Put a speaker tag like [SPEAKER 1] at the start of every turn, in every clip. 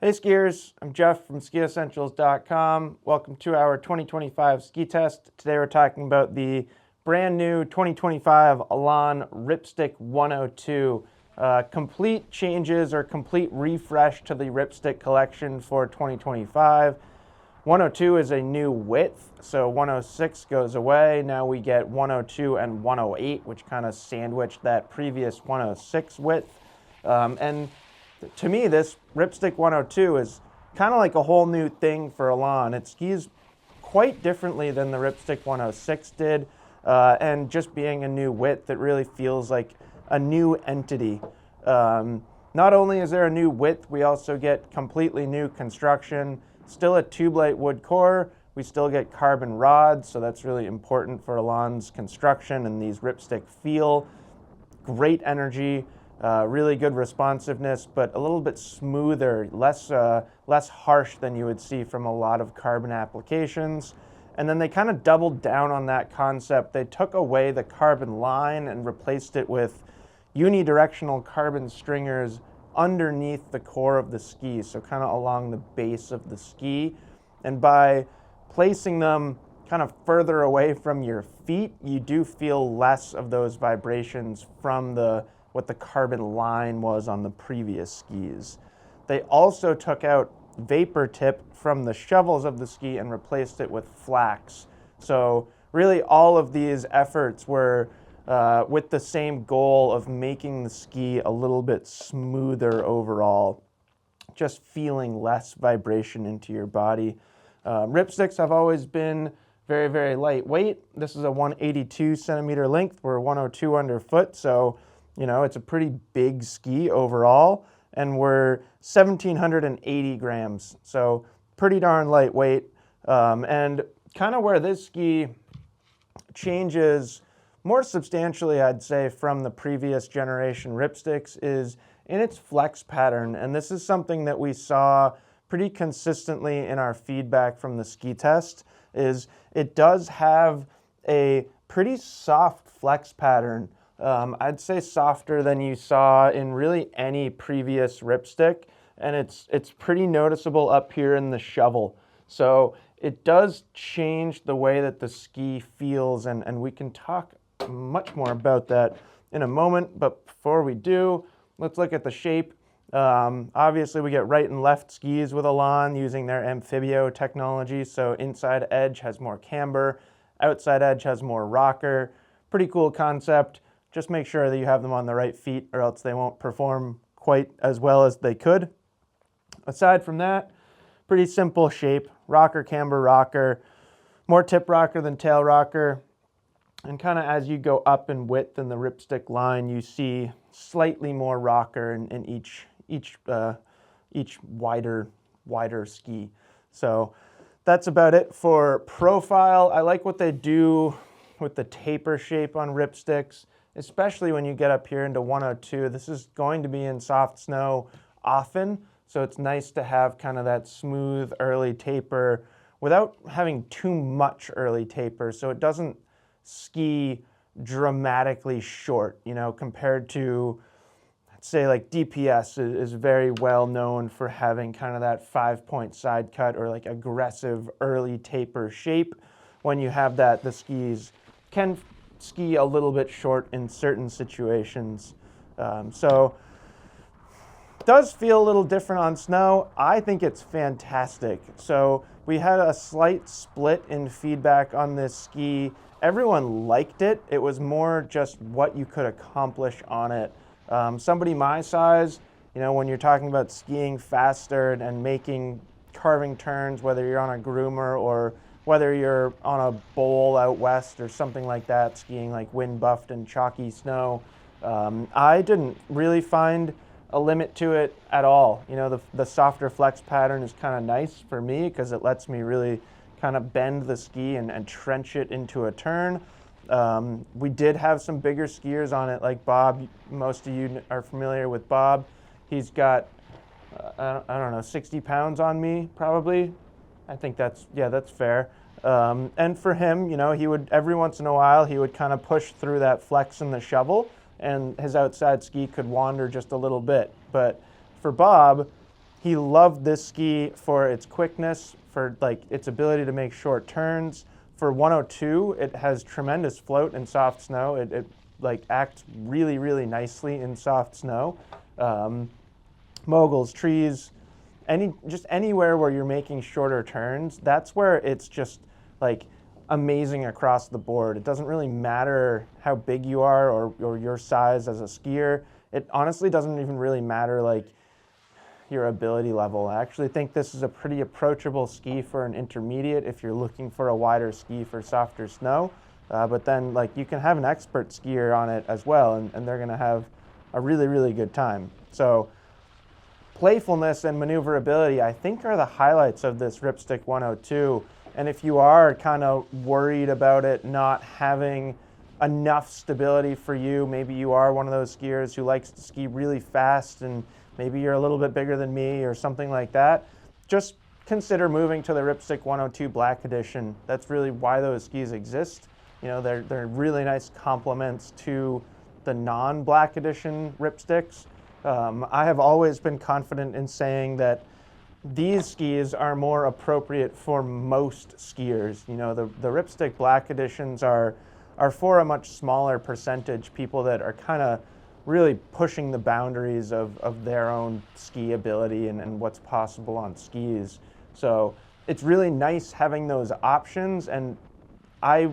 [SPEAKER 1] Hey skiers, I'm Jeff from skiessentials.com. Welcome to our 2025 ski test. Today we're talking about the brand new 2025 Elan Ripstick 102. Complete changes or complete refresh to the Ripstick collection for 2025. 102 is a new width, so 106 goes away. Now we get 102 and 108, which kind of sandwiched that previous 106 width. And to me, this Ripstick 102 is kind of like a whole new thing for Elan. It skis quite differently than the Ripstick 106 did, and just being a new width, it really feels like a new entity. Not only is there a new width, we also get completely new construction. Still a tube-light wood core. We still get carbon rods, so that's really important for Elan's construction and these Ripstick feel. Great energy. Really good responsiveness, but a little bit smoother, less harsh than you would see from a lot of carbon applications. And then they kind of doubled down on that concept. They took away the carbon line and replaced it with unidirectional carbon stringers underneath the core of the ski, so kind of along the base of the ski. And by placing them kind of further away from your feet, you do feel less of those vibrations from what the carbon line was on the previous skis. They also took out vapor tip from the shovels of the ski and replaced it with flax. So really all of these efforts were with the same goal of making the ski a little bit smoother overall, just feeling less vibration into your body. Ripsticks have always been very, very lightweight. This is a 182 centimeter length. We're 102 underfoot, so you know, it's a pretty big ski overall, and we're 1,780 grams, so pretty darn lightweight. And kind of where this ski changes more substantially, I'd say, from the previous generation Ripsticks is in its flex pattern, and this is something that we saw pretty consistently in our feedback from the ski test, is it does have a pretty soft flex pattern. I'd say softer than you saw in really any previous Ripstick, and it's pretty noticeable up here in the shovel. So it does change the way that the ski feels, and we can talk much more about that in a moment. But before we do, let's look at the shape. Obviously, we get right and left skis with Elan using their Amphibio technology. So inside edge has more camber, outside edge has more rocker. Pretty cool concept. Just make sure that you have them on the right feet or else they won't perform quite as well as they could. Aside from that, pretty simple shape. Rocker, camber, rocker. More tip rocker than tail rocker. And kind of as you go up in width in the Ripstick line, you see slightly more rocker in each wider ski. So that's about it for profile. I like what they do with the taper shape on Ripsticks, especially when you get up here into 102. This is going to be in soft snow often, so it's nice to have kind of that smooth early taper without having too much early taper, so it doesn't ski dramatically short, you know, compared to, let's say, like DPS is very well known for having kind of that 5-point side cut or like aggressive early taper shape. When you have that, the skis can ski a little bit short in certain situations. So it does feel a little different on snow. I think it's fantastic. So we had a slight split in feedback on this ski. Everyone liked it. It was more just what you could accomplish on it. Somebody my size, you know, when you're talking about skiing faster and making carving turns, whether you're on a groomer or whether you're on a bowl out west or something like that, skiing like wind-buffed and chalky snow, I didn't really find a limit to it at all. You know, the softer flex pattern is kind of nice for me because it lets me really kind of bend the ski and trench it into a turn. We did have some bigger skiers on it, like Bob. Most of you are familiar with Bob. He's got, I don't know, 60 pounds on me, probably. I think that's fair. And for him, you know, he would, every once in a while, he would kind of push through that flex in the shovel, and his outside ski could wander just a little bit. But for Bob, He loved this ski for its quickness, for like its ability to make short turns. For 102, it has tremendous float in soft snow. It like acts really, really nicely in soft snow. Moguls, trees, just anywhere where you're making shorter turns, that's where it's just like amazing across the board. It doesn't really matter how big you are or your size as a skier. It honestly doesn't even really matter like your ability level. I actually think this is a pretty approachable ski for an intermediate if you're looking for a wider ski for softer snow. But then like you can have an expert skier on it as well, and they're gonna have a really, really good time. So playfulness and maneuverability, I think, are the highlights of this Ripstick 102. And if you are kind of worried about it not having enough stability for you, maybe you are one of those skiers who likes to ski really fast and maybe you're a little bit bigger than me or something like that, just consider moving to the Ripstick 102 Black Edition. That's really why those skis exist. You know, they're really nice complements to the non-Black Edition Ripsticks. I have always been confident in saying that these skis are more appropriate for most skiers. You know, the Ripstick Black Editions are for a much smaller percentage, people that are kind of really pushing the boundaries of their own ski ability and what's possible on skis. So it's really nice having those options, and I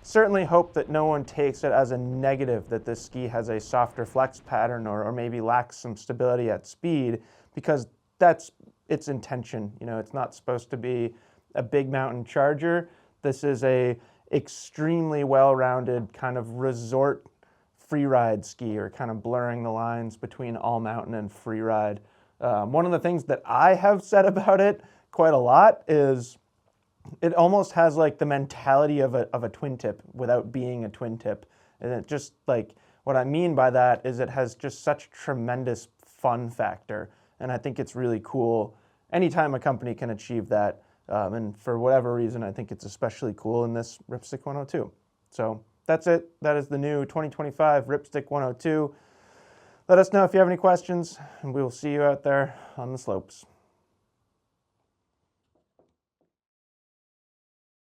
[SPEAKER 1] certainly hope that no one takes it as a negative that this ski has a softer flex pattern or maybe lacks some stability at speed, because that's its intention. You know, it's not supposed to be a big mountain charger. This is a extremely well-rounded kind of resort freeride ski, or kind of blurring the lines between all mountain and freeride. One of the things that I have said about it quite a lot is it almost has like the mentality of a twin tip without being a twin tip. And it just like, what I mean by that is it has just such tremendous fun factor. And I think it's really cool anytime a company can achieve that. And for whatever reason, I think it's especially cool in this Ripstick 102. So that's it. That is the new 2025 Ripstick 102. Let us know if you have any questions, and we will see you out there on the slopes.